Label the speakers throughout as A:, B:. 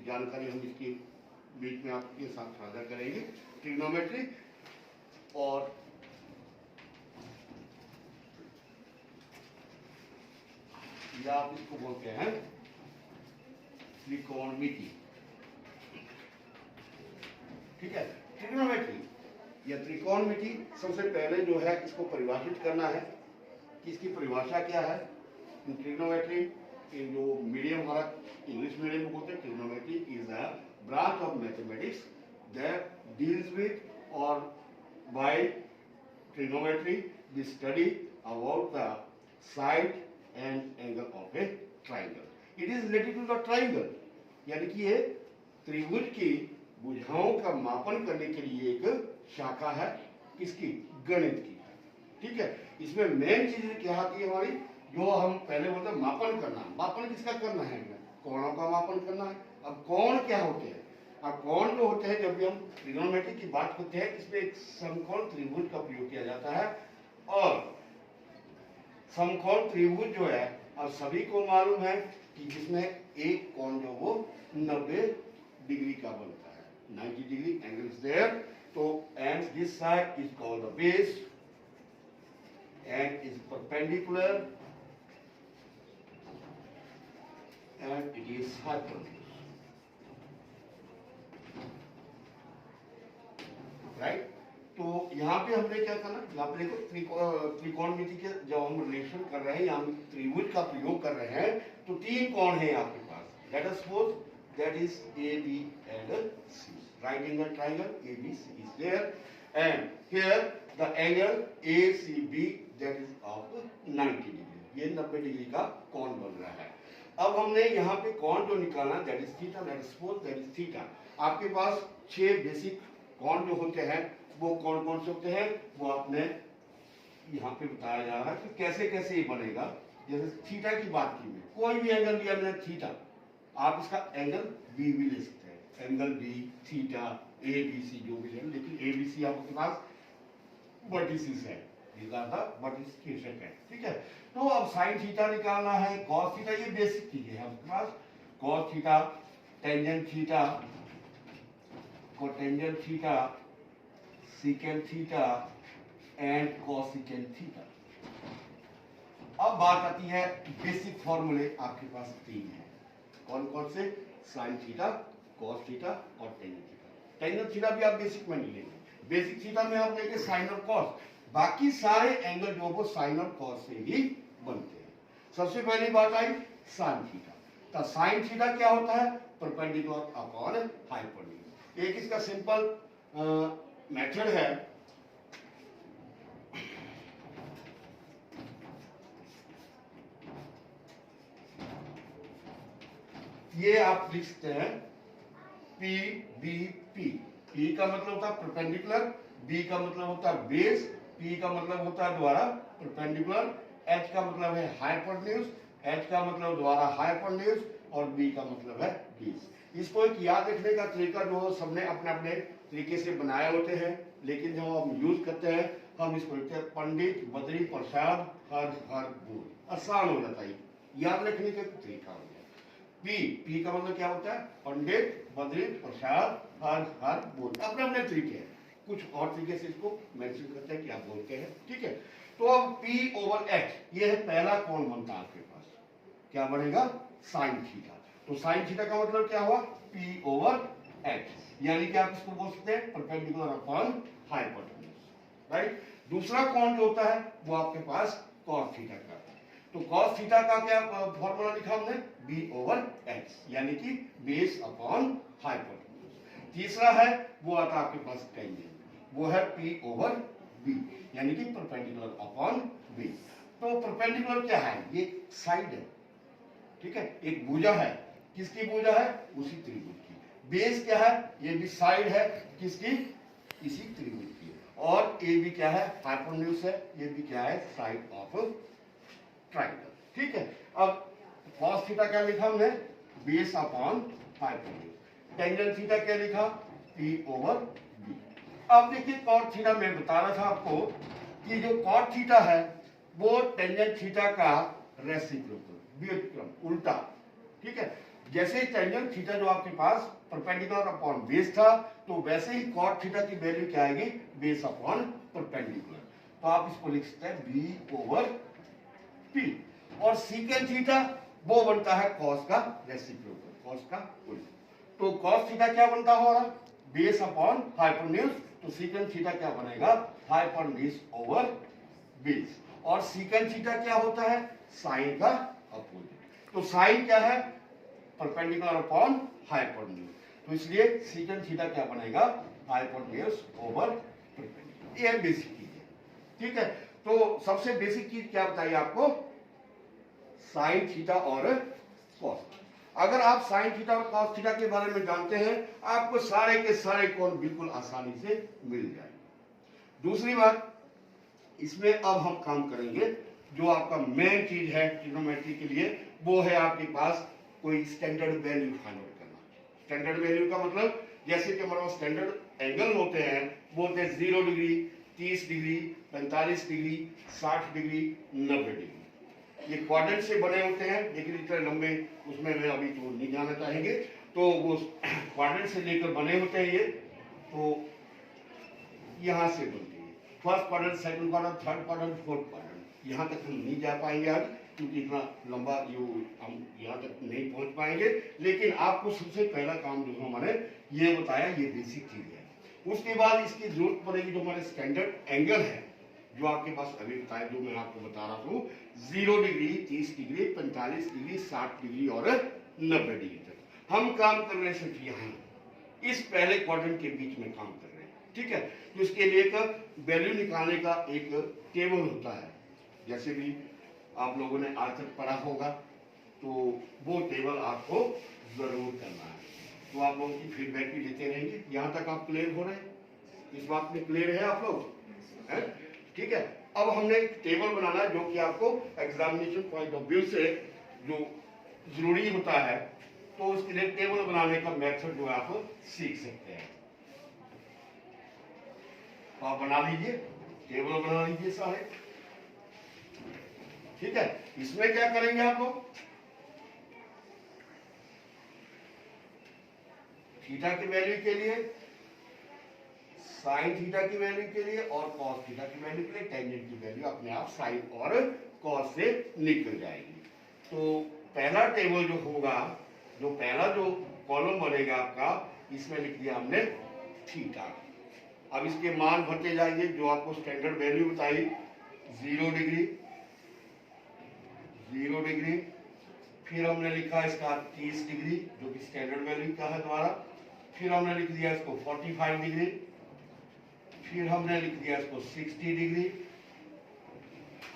A: जानकारी हम इसकी बीच में आपके साथ साझा करेंगे। ट्रिग्नोमेट्री और या आप इसको बोलते हैं त्रिकोणमिति। ठीक है, ट्रिग्नोमेट्री या त्रिकोणमिति, सबसे पहले जो है इसको परिभाषित करना है कि इसकी परिभाषा क्या है। ट्रिग्नोमेट्री जो मीडियम हमारा इंग्लिश मीडियम में बोलते हैं, trigonometry is a branch of mathematics that deals with और by trigonometry the study about the side and angle of a triangle. It is related to the triangle, यानी कि ये त्रिभुज की भुजाओं का मापन करने के लिए एक शाखा है, किसकी, गणित की। ठीक है, इसमें मेन चीज क्या आती है हमारी, जो हम पहले बोलते हैं मापन करना। मापन किसका करना है, कोणों का मापन करना है। अब कोण क्या होते हैं, अब कोण जो होते हैं, जब भी हम ट्रिग्नोमेट्री की बात करते हैं, इसमें एक समकोण त्रिभुज का प्रयोग किया जाता है। और समकोण त्रिभुज जो है, अब सभी को मालूम है कि जिसमें एक कोण जो वो 90 डिग्री का बनता है, 90 डिग्री एंगल इज देयर। तो and this side is called the base and is perpendicular and it is hypotenuse, right? तो यहाँ पे हमने क्या करना, यहाँ पे देखो त्रिकोणमिति के जब हम रिलेशन कर रहे हैं, यहाँ त्रिभुज का प्रयोग कर रहे हैं, तो तीन कोण हैं आपके पास। Let us suppose that is A B and C, right angle triangle A B C is there and here the angle A C B that is of 90 degree. ये 90 डिग्री का कोण बन रहा है। अब हमने यहाँ पे कोण जो निकालना, that is theta, late us suppose that is theta. आपके पास 6 बेसिक कोण जो होते हैं, वो कौन कौन से होते हैं, वो आपने यहाँ पे बताया जा रहा है कि कैसे कैसे ये बनेगा। जैसे थीटा की बात की, कोई भी एंगल लिया मैंने थीटा, आप इसका एंगल बी भी ले सकते हैं, angle B, theta, A B C जो भी है, लेकिन ए बी सी आपके पास वर्टिसेस है, ठीक है। तो अब साइन थीटा निकालना है, कॉस थीटा, ये बेसिक चीजें है आपके पास। Cos theta, tangent theta, cotangent theta, secant theta and cosecant theta. अब बात आती है बेसिक फॉर्मूले, आपके पास 3 है। कौन कौन से, साइन थीटा, कॉस थीटा और टेंजेंट थीटा। टेंजेंट थीटा भी आप बेसिक में नहीं लेंगे, बेसिक थीटा में आप लेंगे साइन और कॉस। बाकी सारे एंगल जो वो साइन और कॉस से ही बनते हैं। सबसे पहली बात आई साइन थीटा। तो साइन थीटा क्या होता है, परपेंडिकुलर अपॉन हाइपोटेन्यूज। एक इसका सिंपल मेथड है, ये आप लिख सकते हैं पी बी पी। पी का मतलब होता है परपेंडिकुलर, बी का मतलब होता है बेस, पी का मतलब होता है द्वारा परपेंडिकुलर, एच का मतलब है हाइपोटेन्यूज, एच का मतलब द्वारा हाइपोटेन्यूज और बी का मतलब है बेस। इसको एक याद रखने का तरीका जो सबने अपने अपने तरीके से बनाए होते हैं, लेकिन जब हम यूज करते हैं हम इसको लिखते हैं पंडित बद्री प्रसाद हर हर बोल। आसान हो जाता है, याद रखने का तरीका हो गया। पी का मतलब क्या होता है, पंडित बद्री प्रसाद हर हर बोल। अपने अपने तरीके हैं, कुछ और तरीके से इसको मेंशन करते हैं कि आप बोलते हैं। ठीक है, तो अब P ओवर H, ये है पहला कोण बनता है आपके पास, क्या बनेगा, साइन थीटा। तो साइन थीटा का मतलब क्या हुआ, P ओवर H, यानी कि आप इसको बोल सकते हैं परपेंडिकुलर अपॉन हाइपोटेन्यूज, राइट। दूसरा कोण जो होता है वो आपके पास कॉस थीटा का है। तो कॉस थीटा का क्या फॉर्मूला लिखा हमने, B ओवर H, यानी कि बेस अपॉन हाइपोटेन्यूज। तीसरा है वो आता है आपके पास टेंजेंट, वो है P ओवर B, यानी कि परपेंडिकुलर अपॉन B। तो परपेंडिकुलर क्या है, ये साइड है, ठीक है, एक भुजा है, किसकी भुजा है, उसी त्रिभुज की। बेस क्या है, ये भी साइड है, किसकी, इसी त्रिभुज की। और ये भी क्या है, हाइपोटेन्यूज है, ये भी क्या है, साइड ऑफ ट्राइंगल। ठीक है, अब कॉस थीटा क्या लिखा हमने, base upon hypotenuse. Tangent theta क्या लिखा, P ओवर B। अब देखिए कॉट थीटा में बता रहा था आपको कि जो कॉट थीटा है वो टेंजेंट थीटा का रेसिप्रोकल, व्युत्क्रम, उल्टा। ठीक है, जैसे टेंजेंट थीटा जो आपके पास परपेंडिकुलर अपॉन बेस था, तो वैसे ही कॉट थीटा की वैल्यू क्या आएगी, बेस अपॉन परपेंडिकुलर। तो आप इसको लिख सकते हैं बी ओवर पी। और सीकेंट थीटा वो बनता है कॉस का रेसिप्रोकल, कॉस का उल्टा। तो कॉस थीटा क्या बनता होगा, बेस अपॉन हाइपोटेन्यूज। तो सीकेंट थीटा क्या बनेगा, हाइपोटेन्यूज ओवर बेस। और सीकेंट थीटा क्या होता है, साइन का अपोजिट। तो साइन क्या है, परपेंडिकुलर अपॉन हाइपोटेन्यूज। तो इसलिए सीकेंट थीटा क्या बनेगा, हाइपोटेन्यूज ओवर परपेंडिकुलर। ये बेसिक चीज है, ठीक है। तो सबसे बेसिक चीज क्या बताइए आपको, साइन थीटा और कॉस। अगर आप साइन थीटा और कॉस थीटा के बारे में जानते हैं, आपको सारे के सारे कोण बिल्कुल आसानी से मिल जाएंगे। दूसरी बात, इसमें अब हम काम करेंगे जो आपका मेन चीज है ट्रिग्नोमेट्री के लिए, वो है आपके पास कोई स्टैंडर्ड वैल्यू फाइंड आउट करना। स्टैंडर्ड वैल्यू का मतलब, जैसे कि हमारे स्टैंडर्ड एंगल होते हैं, बोलते हैं 0 degree, 30 degree, 45 degree, 60 degree, 90 degree. ये क्वाड्रेंट से बने होते हैं, लेकिन इतने लंबे उसमें मैं अभी तो नहीं जाना चाहेंगे। तो वो क्वाड्रेंट से लेकर बने होते हैं ये। तो यहां से बनते हैं first quadrant, second quadrant, third quadrant, fourth quadrant. यहाँ तक हम नहीं जा पाएंगे आज, क्योंकि इतना लंबा हम यहाँ तक नहीं पहुंच पाएंगे। लेकिन आपको सबसे पहला काम जो हमारे ये बताया, ये बेसिक चीज है। उसके बाद इसकी जरूरत पड़ेगी जो हमारे स्टैंडर्ड एंगल है, जो आपके पास अभी बताया, जो मैं आपको बता रहा हूँ 0 डिग्री, 30 डिग्री, 45 डिग्री, 60 डिग्री और 90 डिग्री तक। हम काम कर रहे हैं सिर्फ यहाँ इस पहले क्वाड्रेंट के बीच में काम कर रहे हैं, ठीक है। तो इसके लिए एक वैल्यू निकालने का एक टेबल होता है, जैसे भी आप लोगों ने आज तक पढ़ा होगा, तो वो टेबल आपको जरूर करना है। तो आप लोगों की फीडबैक भी लेते रहेंगे। यहाँ तक आप क्लियर हो रहे हैं, इस बात में क्लियर है आप लोग, है? ठीक है। अब हमने एक टेबल बनाना है जो कि आपको एग्जामिनेशन पॉइंट ऑफ व्यू से जो जरूरी होता है, तो उसके लिए टेबल बनाने का मेथड जो है आप सीख सकते हैं। तो आप बना लीजिए, टेबल बना लीजिए सारे, ठीक है। इसमें क्या करेंगे आप लोग, थीटा की वैल्यू के लिए, साइन थीटा की वैल्यू के लिए और कॉस थीटा की वैल्यू के लिए टेंजेंट की वैल्यू अपने आप साइन और कॉस से निकल जाएगी। तो पहला टेबल जो होगा, जो पहला जो कॉलम बनेगा आपका, इसमें लिख दिया हमने थीटा। अब इसके मान भरते जाएंगे जो आपको स्टैंडर्ड वैल्यू बताई, 0 डिग्री, 0 डिग्री, फिर हमने लिखा इसका 30 डिग्री जो कि स्टैंडर्ड वैल्यू का है द्वारा, फिर हमने लिख दिया इसको 45 डिग्री, फिर हमने लिख दिया इसको 60 डिग्री,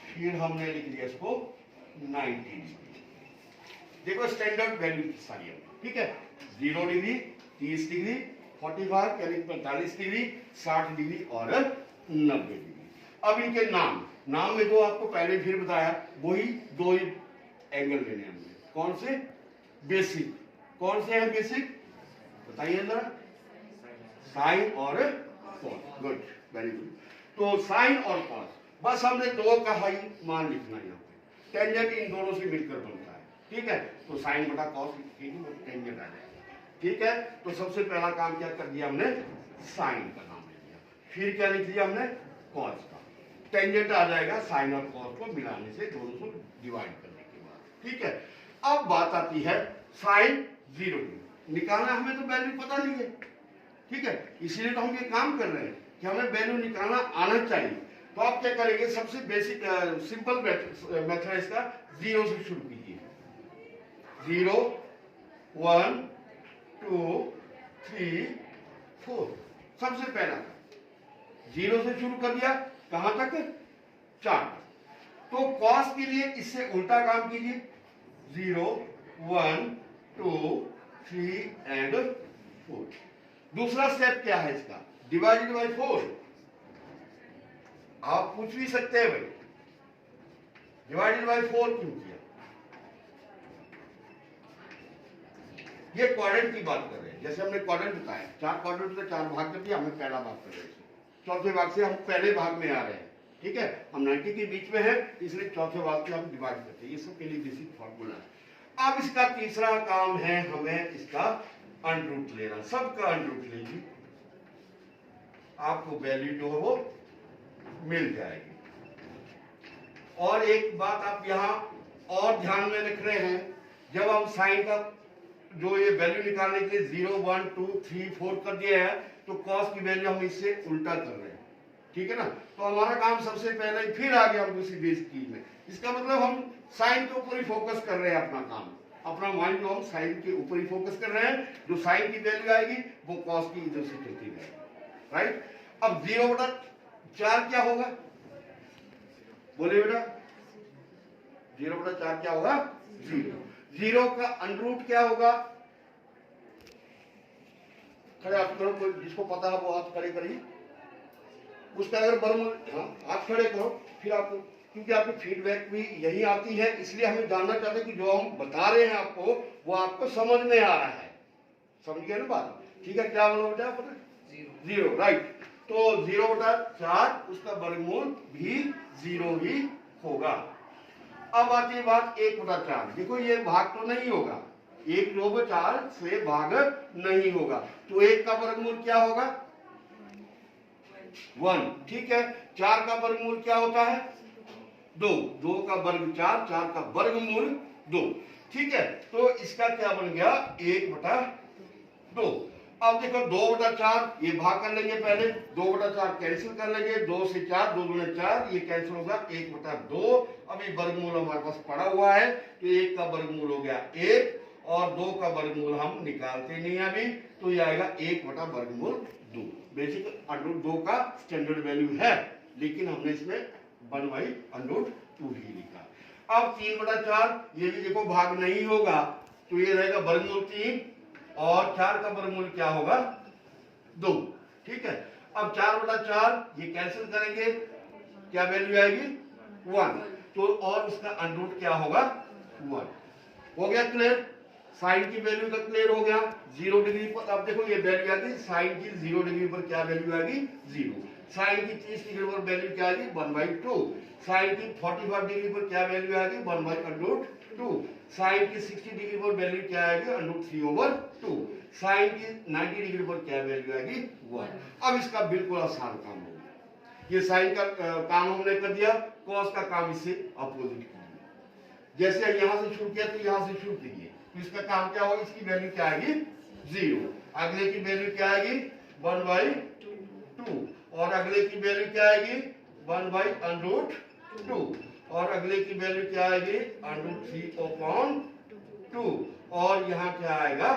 A: फिर हमने लिख दिया इसको 90 डिग्री। देखो स्टैंडर्ड वैल्यू सारी है, ठीक है। 0 डिग्री, 30 डिग्री, 45 यानी 45 डिग्री, 60 डिग्री और 90 डिग्री। अब इनके नाम में जो आपको पहले फिर बताया, वही दो एंगल लेने हमने। कौन से, बेसिक। कौन से हैं बेसिक, बताइए जरा, साइन और कॉस। Good, very good. तो साइन और कॉस, बस हमने दो का ही मान लिखना है यहाँ पे। टेंजेंट इन दोनों से मिलकर बनता है, ठीक है। तो साइन बटा कॉस टेंजेंट आ जाएगा, ठीक है। तो सबसे पहला काम क्या कर दिया हमने, साइन का नाम ले दिया, फिर क्या लिख दिया हमने, कॉस का। टेंजेंट आ जाएगा साइन और कॉस को मिलाने से, दोनों को डिवाइड करने के बाद, ठीक है। अब बात आती है साइन 0 निकालना, हमें तो वैल्यू पता नहीं है, ठीक है। इसीलिए तो हम ये काम कर रहे हैं कि हमें वैल्यू निकालना आना चाहिए। तो आप क्या करेंगे, सबसे बेसिक सिंपल मेथड इसका, 0 से शुरू कीजिए। 0, 1, 2, 3, 4, सबसे पहला 0 से शुरू कर दिया, कहां तक, 4 तक। तो कॉस के लिए इससे उल्टा काम कीजिए, 0, 1, 2, 3 एंड 4। दूसरा स्टेप क्या है इसका, डिवाइडेड बाय 4। आप पूछ भी सकते हैं भाई डिवाइडेड बाय 4 क्यों किया। ये क्वाड्रेंट की बात कर रहे हैं, जैसे हमने क्वाड्रेंट बताया, 4 क्वाड्रेंट से 4 भाग कर दिया, हमें पहला भाग कर रहे हैं, चौथे भाग से हम पहले भाग में आ रहे हैं, ठीक है। हम 90 के बीच में है, इसलिए चौथे भाग से हम डिवाइड करते हैं। ये सब के लिए बेसिक फॉर्मूला है। अब इसका तीसरा काम है हमें इसका अंडरूट लेना। सबका अंडरूट लीजिए, आपको वैल्यू जो है वो मिल जाएगी। और एक बात आप यहां और ध्यान में रख रहे हैं, जब हम साइन का जो ये वैल्यू निकालने के लिए 0 1 2 3 4 कर दिया है, तो कॉस की वैल्यू हम इससे उल्टा कर रहे हैं, ठीक है ना। तो हमारा काम सबसे पहले फिर आ गया हम दूसरी बेस चीज में। इसका मतलब हम साइन के ऊपर ही फोकस कर रहे हैं अपना काम, अपना माइंड जो हम साइन के ऊपर ही फोकस कर रहे हैं। जो साइन की वैल्यू आएगी वो कॉस की इधर से चलती जाएगी, राइट। अब 0/4 क्या होगा, बोले बेटा? 0/4 क्या होगा? 0। 0 का अंडरूट क्या होगा? खड़े हाथ करो, कोई जिसको पता है वो हाथ खड़े करिए। उसका अगर वर्गमूल, हाँ हाथ खड़े करो। फिर आपको, क्योंकि आपकी फीडबैक भी यही आती है, इसलिए हमें जानना चाहते हैं कि जो हम बता रहे हैं आपको वो आपको समझ में आ रहा है। समझ गए ना बात? ठीक है, क्या बोलो बेटा? पता 0, राइट। तो 0/4 उसका वर्गमूल भी 0 ही होगा। अब आती है बात 1/4। देखो ये भाग तो नहीं होगा, 1/4 से भाग नहीं होगा, तो 1 का वर्गमूल क्या होगा? 1, ठीक है। 4 का वर्गमूल क्या होता है? 2। 2 का वर्ग 4, 4 का वर्गमूल 2, ठीक है। तो इसका क्या बन गया? 1/2। अब देखो 2/4 ये भाग कर लेंगे, पहले 2/4 कैंसिल कर लेंगे, 2 से 4, 2 दूने 4, ये कैंसिल होगा 1/2। अभी वर्गमूल हमारे पास पड़ा हुआ है, तो 1 का वर्गमूल हो गया 1 और 2 का वर्गमूल हम निकालते नहीं अभी, तो ये आएगा 1/2। बेसिक √2 का स्टैंडर्ड वैल्यू है, लेकिन हमने इसमें 1/√2 ही लिखा। अब 3/4 ये भी देखो भाग नहीं होगा, तो ये रहेगा वर्गमूल 3 और 4 का वर्गमूल क्या होगा? 2, ठीक है। अब 4/4 ये कैंसिल करेंगे, क्या वैल्यू आएगी? 1। तो और उसका अंडरूट क्या होगा? 1। हो गया क्लियर? साइन की वैल्यू का क्लियर हो गया। 0 डिग्री पर अब देखो ये वैल्यू आ गई, साइन की 0 डिग्री पर क्या वैल्यू आएगी? 0। साइन की 30 डिग्री पर वैल्यू क्या आएगी? 1/2। साइन की 45 डिग्री पर क्या वैल्यू आएगी? 1/√2। साइन की 60 डिग्री पर वैल्यू क्या आएगी? √3/2। साइन की 90 डिग्री पर क्या वैल्यू आएगी? 1। अब इसका बिल्कुल आसान काम हो गया। ये साइन का काम हमने कर दिया, कॉस का काम इससे अपोजिट कर दिया। जैसे यहां से शुरू किया तो यहां से शुरू कीजिए, तो इसका काम क्या होगा? इसकी वैल्यू क्या आएगी? 0। अगले की वैल्यू क्या आएगी? 1/2। और अगले की वैल्यू क्या आएगी? 1/√2। और अगले की वैल्यू क्या आएगी? √3/2। और यहाँ क्या आएगा?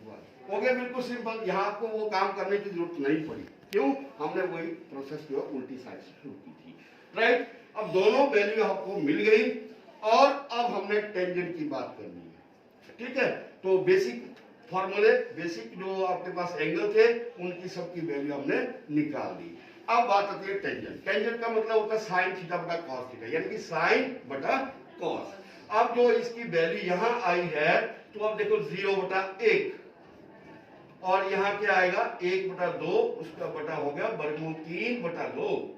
A: 1। हो गया, बिल्कुल सिंपल। यहाँ आपको वो काम करने की जरूरत नहीं पड़ी, क्यों? हमने वही प्रोसेस जो उल्टी साइड से शुरू की थी, राइट। अब दोनों वैल्यू आपको मिल गई और अब हमने टेंजेंट की बात करनी है, ठीक है। तो बेसिक फॉर्मूले, बेसिक जो आपके पास एंगल थे उनकी सबकी वैल्यू हमने निकाल दी। अब बात आती है टेंजेंट। टेंजेंट का मतलब होता है साइन थीटा बटा कॉस थीटा, यानी कि साइन बटा कॉस। अब जो इसकी वैल्यू यहां आई है, तो अब देखो 0/1 और यहां क्या आएगा? 1/2, उसका बटा हो गया वर्गमूल 3/2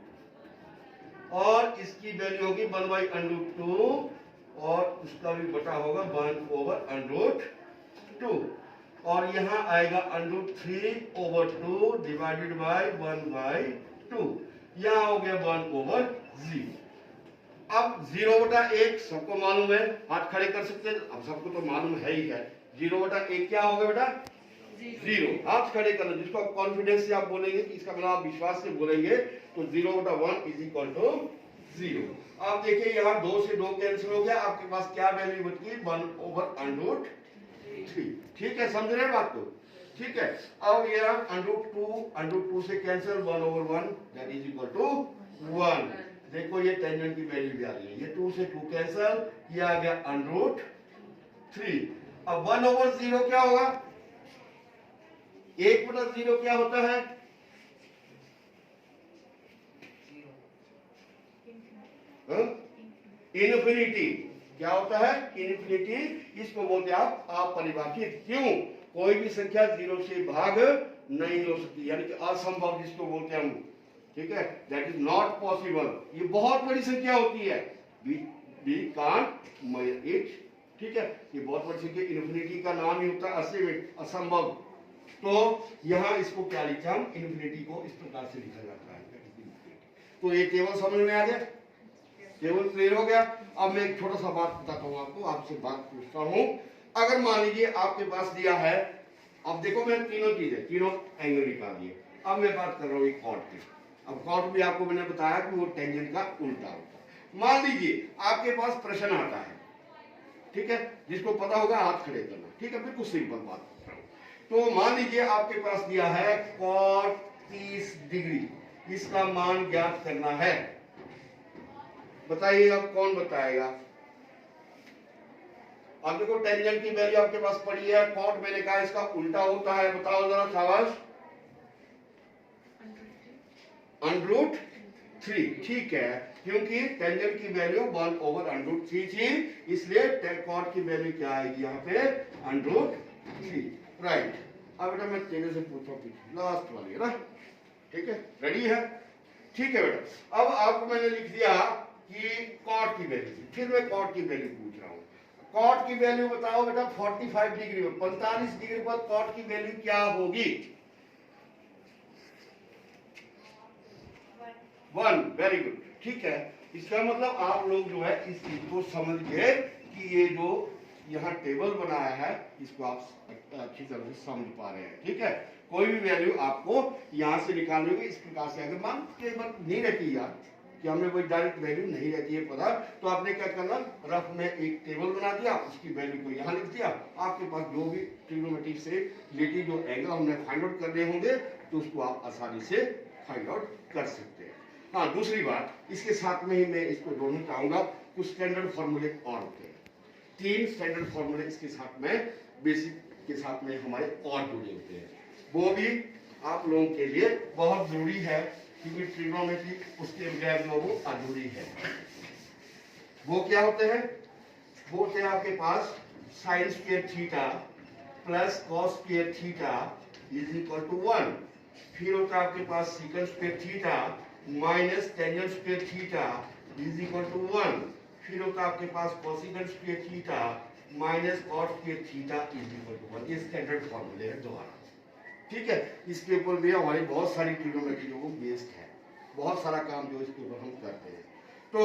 A: और इसकी वैल्यू होगी 1/√2 और उसका भी बटा होगा 1/√2 और यहाँ आएगा √3/2 डिवाइडेड बाय 1/2, यहाँ हो गया 1/0। अब 0/1 सबको मालूम है, हाथ खड़े कर सकते हैं, अब सबको तो मालूम है ही है। 0/1 क्या होगा बेटा? 0। हाथ खड़े करना, जिसको आप कॉन्फिडेंस से आप बोलेंगे कि इसका मतलब आप विश्वास से बोलेंगे, तो 0/1 = 0। अब देखिए यहाँ 2 से 2 कैंसिल हो गया, आपके पास क्या वैल्यू बच गई? 1/√3। ठीक है, समझ रहे हैं बात को? ठीक है। अब ये √2 से cancel, 1/1 that is equal to 1। देखो ये टेंजेंट की वैल्यू भी आ रही है, ये 2 से 2 कैंसिल, ये आ गया √3। अब 1/0 क्या होगा? 1/0 क्या होता है? इन्फिनिटी। क्या होता है? इन्फिनिटी। इसको बोलते हैं आप अपरिभाषित। क्यों? कोई भी संख्या 0 से भाग नहीं हो सकती, यानी कि असंभव जिसको बोलते हैं हम, ठीक है, दैट इज नॉट पॉसिबल। ये बहुत बड़ी संख्या होती है, वी कांट मेजर इट ठीक है, ये बहुत बड़ी संख्या, इन्फिनिटी का नाम ही होता है असीमित, असंभव। तो यहाँ इसको क्या लिखा हम, इन्फिनिटी को इस प्रकार से लिखा जाता है। तो ये टेबल समझ में आ गया, टेबल क्लियर हो गया। अब मैं एक छोटा सा बात बताता हूँ आपको, आपसे बात पूछता हूँ। अगर मान लीजिए आपके पास दिया है, अब देखो मैं तीनों चीजें, तीनों एंगल निकाल दिए। अब मैं बात कर रहा हूँ कॉर्ड की। अब कॉर्ड भी आपको मैंने बताया कि वो टेंजेंट का उल्टा होता है। मान लीजिए आपके पास प्रश्न आता है, ठीक है, जिसको पता होगा हाथ खड़े करना, ठीक है, बिल्कुल सिंपल बात। तो मान लीजिए आपके पास दिया है कॉट 30 डिग्री, इसका मान ज्ञात करना है। बताइए अब कौन बताएगा। अब देखो टेंजेंट की वैल्यू आपके पास पड़ी है, कॉट मैंने कहा इसका उल्टा होता है, बताओ जरा शाबाश। √3, ठीक है, क्योंकि टेंजेंट की वैल्यू 1/√3 थी, इसलिए कॉट की वैल्यू क्या आएगी यहाँ पे, √3, राइट। अब बेटा मैं तेरे से पूछता हूँ, लास्ट वाली है ना, ठीक है, रेडी है, ठीक है बेटा। अब आपको मैंने लिख दिया कि कॉट की वैल्यू, फिर मैं कॉट की वैल्यू पूछ रहा हूँ। कॉट की वैल्यू बताओ बेटा, 45 डिग्री में 45 डिग्री पर कॉट की वैल्यू क्या होगी, 1, वेरी गुड, ठीक है। इसका मतलब आप लोग जो है इस चीज को समझ गए कि ये जो यहाँ टेबल बनाया है इसको आप अच्छी तरह से समझ पा रहे हैं, ठीक है। कोई भी वैल्यू आपको यहाँ से निकालनी होगी इस प्रकार से। अगर मान टेबल नहीं रहती यार कि हमें कोई डायरेक्ट वैल्यू नहीं रहती है पता, तो आपने क्या करना, रफ में एक टेबल बना दिया, उसकी वैल्यू को यहाँ लिख दिया। आपके पास जो भी ट्रिग्नोमेट्री से रिलेटेड जो एंगल हमने फाइंड आउट करने होंगे तो उसको आप आसानी से फाइंड आउट कर सकते हैं। हाँ, दूसरी बात, इसके साथ में ही मैं इसको जोड़ना चाहूंगा, कुछ स्टैंडर्ड फॉर्मूले और होते हैं। 3 स्टैंडर्ड फॉर्मूले इसके साथ में, बेसिक के साथ में हमारे और जुड़े होते हैं, वो भी आप लोगों के लिए बहुत जरूरी है, क्योंकि ट्रिग्नोमेट्री उसके बगैर जो वो अधूरी है। वो क्या होते हैं, वो होते हैं आपके पास sine square theta plus cos square theta is equal to 1। फिर होता है आपके पास secant square theta minus tangent square theta is equal to 1। फिर होता है आपके पास cosecant square theta minus cot square theta is equal to 1। ये स्टैंडर्ड फॉर्मूले है दोबारा, ठीक है। इसके ऊपर भी हमारी बहुत सारी ट्रिग्नोमेट्री जो बेस्ड है, बहुत सारा काम जो इसके ऊपर हम करते हैं। तो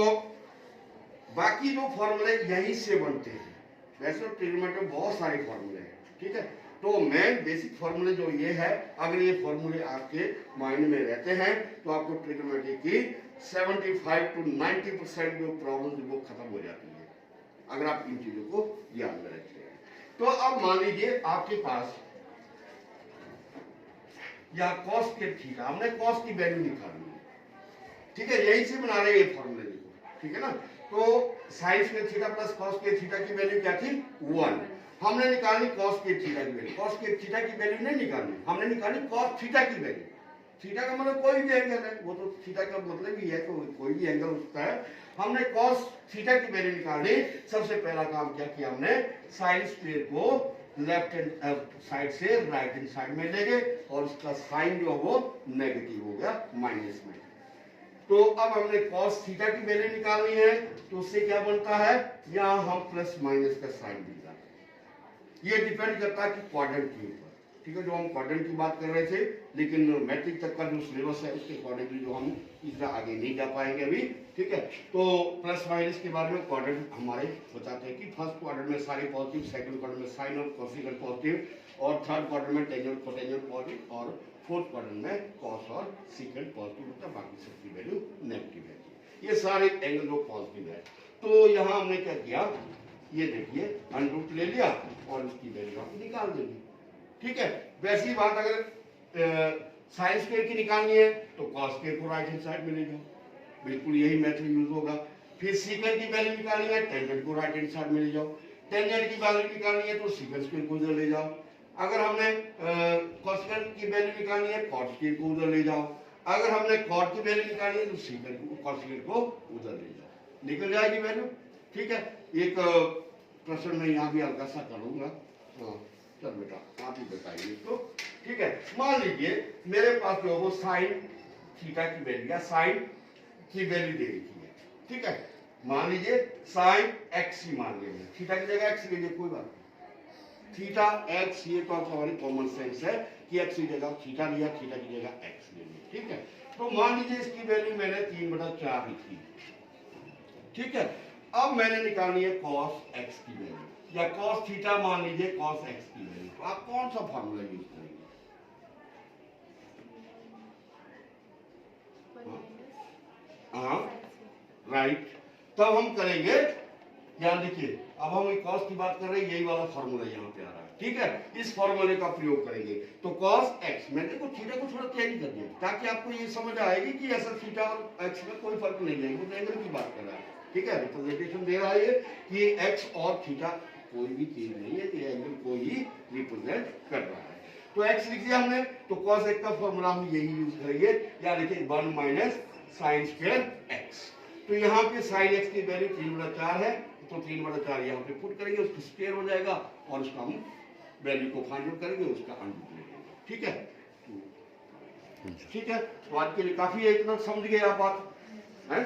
A: बाकी जो फॉर्मूले यहीं से बनते हैं, वैसे तो ट्रिग्नोमेट्री में बहुत सारे फॉर्मूले हैं, ठीक है। तो मेन बेसिक फॉर्मूले जो ये है, अगर ये फॉर्मूले आपके माइंड में रहते हैं तो आपको ट्रिग्नोमेट्री की 75 to 90% जो प्रॉब्लम वो खत्म हो जाती है, अगर आप इन चीजों को याद में रखते हैं। तो अब मान लीजिए आपके पास या कॉस के थीटा, हमने कॉस की वैल्यू निकालनी है, ठीक है, यही से बना रहे हैं ये फॉर्मूले देखो, ठीक है ना। तो sign square theta plus cos के थीटा की वैल्यू क्या थी, 1। हमने निकाली कॉस के थीटा की वैल्यू, कॉस के थीटा की वैल्यू नहीं निकालनी, हमने निकाली कॉस थीटा की वैल्यू। थीटा का मतलब कोई भी एंगल है, वो तो थीटा का मतलब ही है, तो कोई भी एंगल होता है। हमने कॉस थीटा की वैल्यू निकाली। सबसे पहला काम क्या किया हमने, साइन स्क्वायर को लेफ्ट हैंड साइड से राइट हैंड साइड में ले गए और उसका साइन जो वो नेगेटिव हो गया, माइनस में। तो अब हमने cos थीटा की वैल्यू निकालनी है, तो उससे क्या बनता है, यहां हम प्लस माइनस का साइन देगा। ये डिपेंड करता है कि क्वाड्रेंट के ऊपर, ठीक है, जो हम क्वाड्रेंट की बात कर रहे थे, लेकिन मैट्रिक तक का जो सिलेबस है उसके अकॉर्डिंगली जो हम इतना आगे नहीं जा पाएंगे अभी, ठीक है। तो प्लस माइनस के बारे में क्वाड्रेंट हमारे बताते हैं कि फर्स्ट क्वाड्रेंट में सारे पॉजिटिव, सेकंड क्वाड्रेंट में साइन और कोसेकेंट पॉजिटिव, और थर्ड क्वाड्रेंट में टेंजेंट कोटेंजेंट पॉजिटिव, और फोर्थ क्वाड्रेंट में कॉस और सीकेंट पॉजिटिव होता है, बाकी सबकी वैल्यू नेगेटिव है। ये सारे एंगल जो पॉजिटिव है। तो यहाँ हमने क्या किया, ये देखिए अंडरूट ले लिया और इसकी वैल्यू आप निकाल देंगे, ठीक है। वैसी बात अगर साइन स्क्वायर की निकालनी है तो कॉस स्क्वायर को राइट हैंड साइड में ले जाओ, बिल्कुल यही मेथड यूज होगा। फिर सीकेंट की वैल्यू निकालनी है, टेंजेंट को राइट हैंड साइड में ले जाओ। टेंजेंट की वैल्यू निकालनी है तो सीकेंट स्क्वायर को उधर ले जाओ। अगर हमने कोसेकेंट की वैल्यू निकालनी है, कॉट स्क्वायर को उधर ले जाओ। अगर हमने कॉट की वैल्यू निकालनी है तो सीकेंट को, कोसेकेंट को उधर ले जाओ, निकल जाएगी वैल्यू, ठीक है। एक प्रश्न में यहाँ भी हल्का सा करूंगा। हाँ चल बेटा आप ही बताइए इसको, ठीक है। मान लीजिए मेरे पास जो वो साइन थीटा की वैल्यू या साइन की वैल्यू दे रखी है, ठीक है। मान लीजिए साइन एक्स ही मान लेंगे, थीटा की जगह एक्स लीजिए, कोई बात नहीं, थीटा एक्स, ये तो हमारी कॉमन सेंस है कि एक्स की जगह थीटा लिया, थीटा की जगह एक्स ले लिया, ठीक है। तो मान लीजिए इसकी वैल्यू मैंने 3/4 लिखी, ठीक है। अब मैंने निकालनी है कॉस एक्स की वैल्यू या कॉस थीटा मान लीजिए कॉस एक्स की वैल्यू, तो आप कौन सा फॉर्मूला यूज करेंगे? हाँ राइट, तब हम करेंगे, ध्यान देखिए, अब हम एक कॉस की बात कर रहे हैं, यही वाला फॉर्मूला यहाँ पे आ रहा है, ठीक है। इस फॉर्मूले का प्रयोग करेंगे तो कॉस एक्स, मैंने को थीटा को थोड़ा चेंज कर दिया ताकि आपको ये समझ आएगी कि ऐसा थीटा और एक्स में कोई फर्क नहीं है, वो एंगल की बात कर रहा है, ठीक है। रिप्रेजेंटेशन दे रहा है कि एक्स और थीटा कोई भी चीज नहीं है, ये एंगल को ही रिप्रेजेंट कर रहा है। तो एक्स लिख दिया हमने, तो कॉस एक्स का फॉर्मूला हम यही यूज करेंगे, या देखिए 1 माइनस साइन स्क्वायर एक्स। तो यहाँ पे साइन एक्स की वैल्यू 3/4 है, तो 3/4 यहाँ पे पुट करेंगे, उसका स्क्वायर हो जाएगा और उसका हम वैल्यू को फाइंड आउट करेंगे, उसका अंडर लेंगे, ठीक है। ठीक है, तो आज के लिए काफी है, इतना समझ गए आप बात है।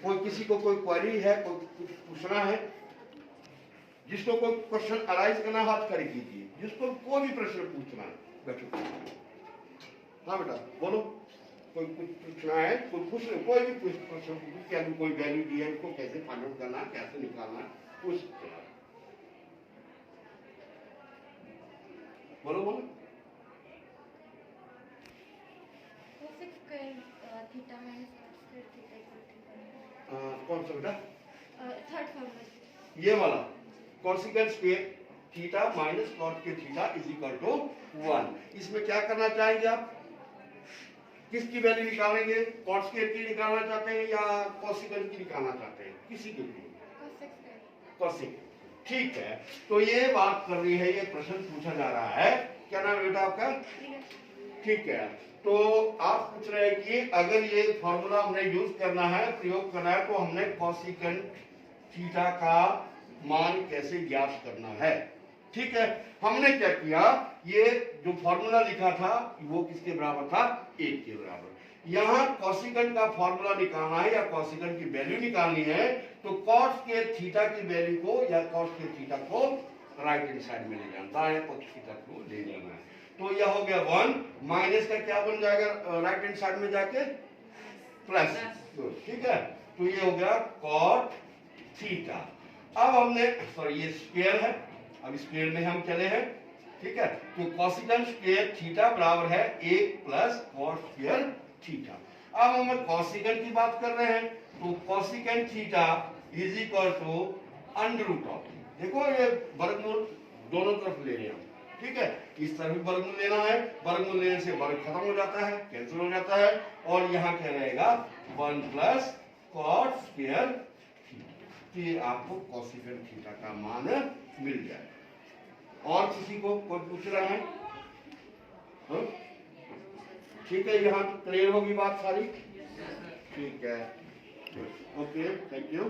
A: कोई किसी को कोई क्वेरी है, कोई कुछ पूछना है, जिसको कोई क्वेश्चन अराइज करना हाथ खड़े कीजिए, जिसको कोई भी प्रश्न पूछना है बैठो। हाँ बेटा बोलो, कोई कुछ पूछना है, कोई पूछ लो, कोई भी प्रश्न पूछो, क्या कोई वैल्यू दी है, उसको कैसे फाइंड आउट करना है, कैसे निकालना है, पूछ सकते हैं। बोलो बोलो। कौन सा बेटा?
B: थर्ड फॉर्मूला,
A: ये वाला cosecant square theta minus cot के थीटा इज इक्वल टू 1। इसमें क्या करना चाहेंगे आप? किसकी वैल्यू निकालेंगे? कॉट स्क्वायर की निकालना चाहते हैं या कोसेकेंट की निकालना चाहते हैं? किसी के लिए कोसेकेंट, ठीक है। तो ये बात कर रही है, ये प्रश्न पूछा जा रहा है, क्या नाम है बेटा आपका? ठीक है, तो आप पूछ रहे हैं कि अगर ये फॉर्मूला हमने यूज करना है, प्रयोग करना है, तो हमने कोसेकेंट थीटा का मान कैसे ज्ञात करना है, ठीक है। हमने क्या किया, ये जो फॉर्मूला लिखा था वो किसके बराबर था? 1 के बराबर। यहाँ कोसेकेंट का फॉर्मूला निकालना है या कोसेकेंट की वैल्यू निकालनी है, तो कॉस के थीटा की वैल्यू को या कॉस के थीटा को राइट हैंड साइड में ले जाना है, पक्ष की तरफ को ले जाना है। तो यह हो गया 1, माइनस का क्या बन जाएगा राइट हैंड साइड में जाके? प्लस, ठीक है। तो ये हो गया कॉट थीटा। अब हमने सॉरी ये स्क्वायर है, अब स्क्वायर में हम चले हैं, ठीक है। तो कोसेकेंट स्क्वायर थीटा बराबर है 1 प्लस कॉस स्क्वायर थीटा। अब हम कोसेकेंट की बात कर रहे हैं, तो cosecant theta is equal to under root of, देखो ये वर्गमूल दोनों तरफ ले रहे हैं, ठीक है। इस तरफ भी वर्गमूल लेना है, वर्गमूल लेने से वर्ग खत्म हो जाता है, कैंसिल हो जाता है, और यहाँ क्या रहेगा 1 प्लस कॉट स्क्वायर थीटा। ये आपको कोसेकेंट थीटा का मान मिल जाएगा। और किसी को कोई पूछ रहा है? ठीक है, यहाँ क्लियर होगी बात सारी, ठीक है, ओके, थैंक यू।